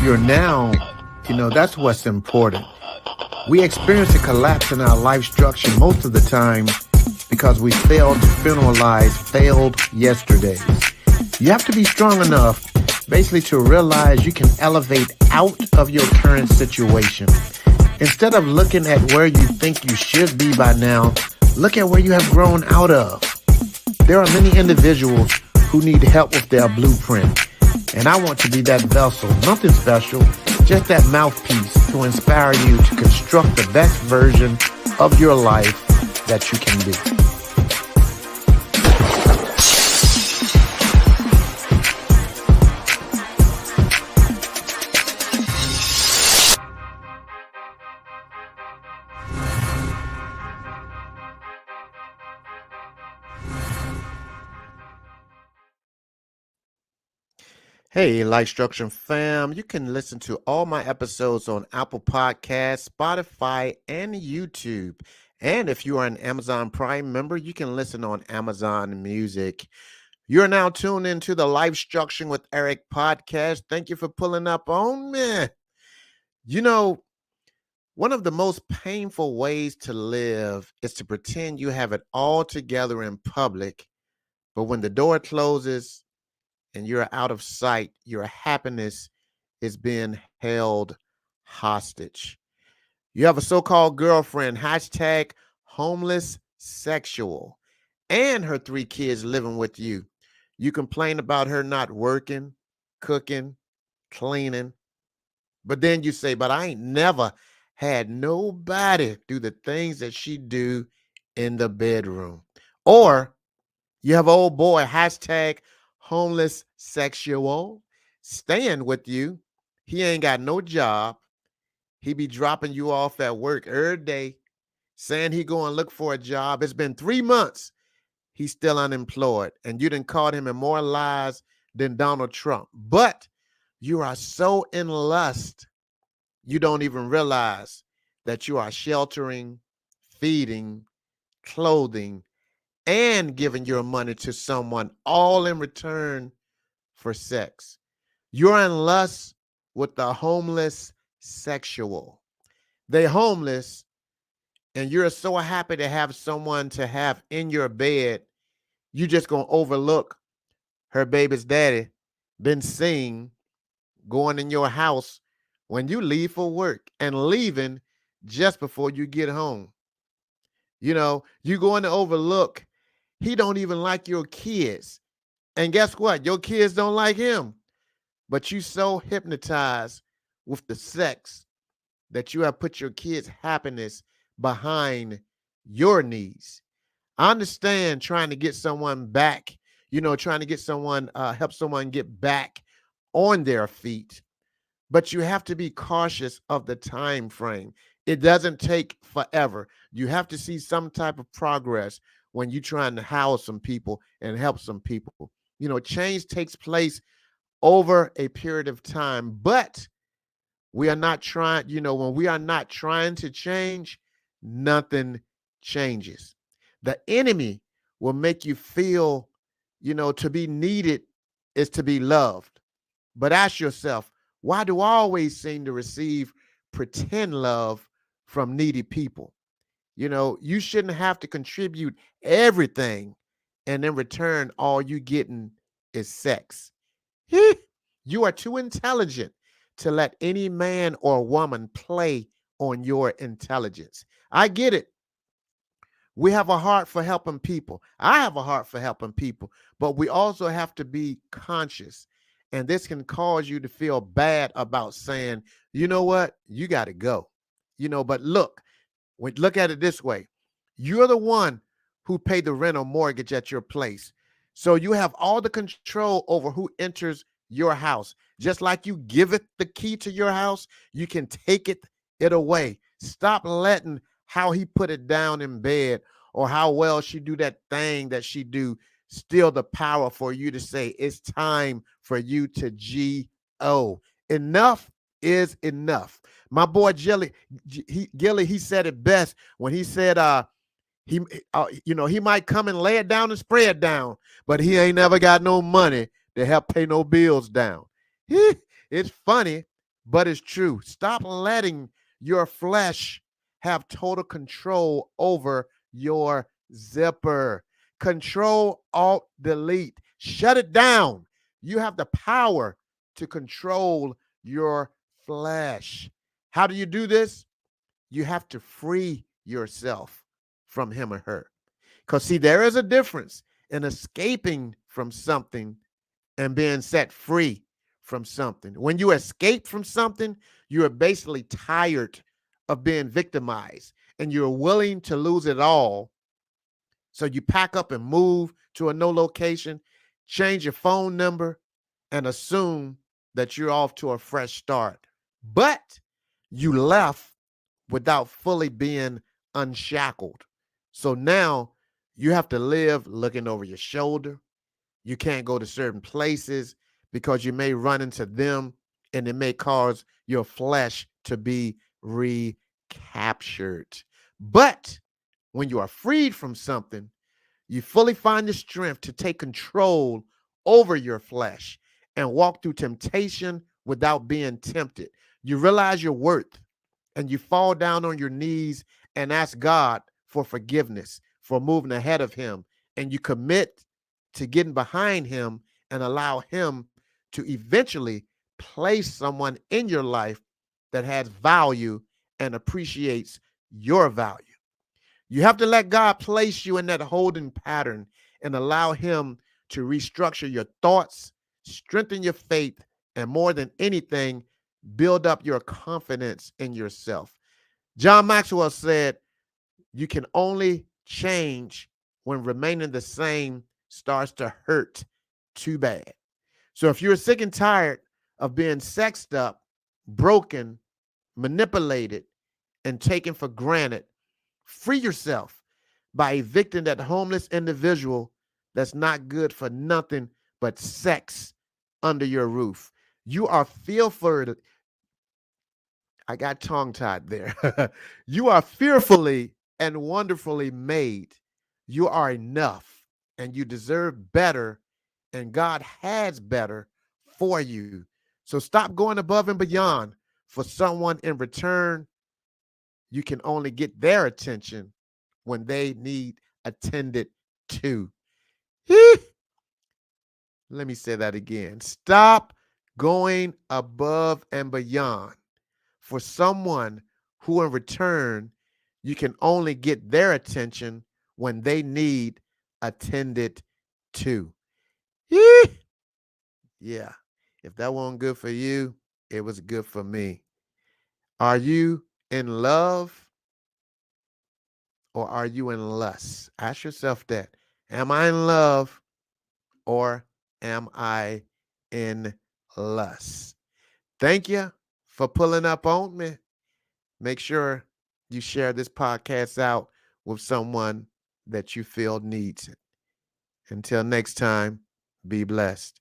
You're now, that's what's important. We experience a collapse in our life structure most of the time because we failed to funeralize failed yesterdays. You have to be strong enough basically to realize you can elevate out of your current situation. Instead of looking at where you think you should be by now, look at where you have grown out of. There are many individuals who need help with their blueprint, and I want to be that vessel, nothing special, just that mouthpiece to inspire you to construct the best version of your life that you can be. Hey, LifeStruction fam, you can listen to all my episodes on Apple Podcasts, Spotify, and YouTube. And if you are an Amazon Prime member, you can listen on Amazon Music. You're now tuned into the LifeStruction with Eric podcast. Thank you for pulling up on me. One of the most painful ways to live is to pretend you have it all together in public, but when the door closes, and you're out of sight, your happiness is being held hostage. You have a so-called girlfriend, hashtag HomeLessSexual, and her 3 kids living with you. You complain about her not working, cooking, cleaning, but then you say, but I ain't never had nobody do the things that she do in the bedroom. Or you have old boy, hashtag HomeLessSexual, staying with you. He ain't got no job. He be dropping you off at work every day, saying he go and look for a job. It's been 3 months. He's still unemployed. And you done called him in more lies than Donald Trump. But you are so in lust, you don't even realize that you are sheltering, feeding, clothing, and giving your money to someone, all in return for sex. You're in lust with the homeless sexual. They homeless, and you're so happy to have someone to have in your bed, you just gonna overlook her baby's daddy been seen going in your house when you leave for work and leaving just before you get home. You're going to overlook he don't even like your kids. And guess what? Your kids don't like him. But you so hypnotized with the sex that you have put your kids' happiness behind your needs. I understand trying to get someone back, trying to get someone, help someone get back on their feet. But you have to be cautious of the time frame. It doesn't take forever. You have to see some type of progress when you're trying to house some people and help some people. Change takes place over a period of time, but we are not trying, when we are not trying to change, nothing changes. The enemy will make you feel, to be needed is to be loved. But ask yourself, why do I always seem to receive pretend love from needy people? You shouldn't have to contribute everything, and in return, all you getting is sex. You are too intelligent to let any man or woman play on your intelligence. I get it. We have a heart for helping people. I have a heart for helping people, but we also have to be conscious. And this can cause you to feel bad about saying, you know what, you got to go. But look at it this way. You're the one who paid the rent or mortgage at your place. So you have all the control over who enters your house. Just like you give it the key to your house, you can take it away. Stop letting how he put it down in bed or how well she do that thing that she do steal the power for you to say it's time for you to G-O. Enough is enough. My boy Gilly, he said it best when he said He might come and lay it down and spray it down, but he ain't never got no money to help pay no bills down. It's funny, but it's true. Stop letting your flesh have total control over your zipper. Control, Alt, Delete. Shut it down. You have the power to control your flesh. How do you do this? You have to free yourself from him or her. Because, see, there is a difference in escaping from something and being set free from something. When you escape from something, you are basically tired of being victimized and you're willing to lose it all. So you pack up and move to a no location, change your phone number, and assume that you're off to a fresh start. But you left without fully being unshackled. So now you have to live looking over your shoulder. You can't go to certain places because you may run into them and it may cause your flesh to be recaptured. But when you are freed from something, you fully find the strength to take control over your flesh and walk through temptation without being tempted. You realize your worth and you fall down on your knees and ask God for forgiveness for moving ahead of him. And you commit to getting behind him and allow him to eventually place someone in your life that has value and appreciates your value. You have to let God place you in that holding pattern and allow him to restructure your thoughts, strengthen your faith, and more than anything, build up your confidence in yourself. John Maxwell said, you can only change when remaining the same starts to hurt too bad. So if you're sick and tired of being sexed up, broken, manipulated, and taken for granted, free yourself by evicting that homeless individual that's not good for nothing but sex under your roof. You are fearful. I got tongue tied there. You are fearfully and wonderfully made. You are enough and you deserve better, and God has better for you. So stop going above and beyond for someone in return. You can only get their attention when they need attended to. Let me say that again. Stop going above and beyond for someone who in return you can only get their attention when they need attended to. Yeah. If that wasn't good for you, it was good for me. Are you in love or are you in lust? Ask yourself that. Am I in love or am I in lust? Thank you for pulling up on me. Make sure you share this podcast out with someone that you feel needs it. Until next time, be blessed.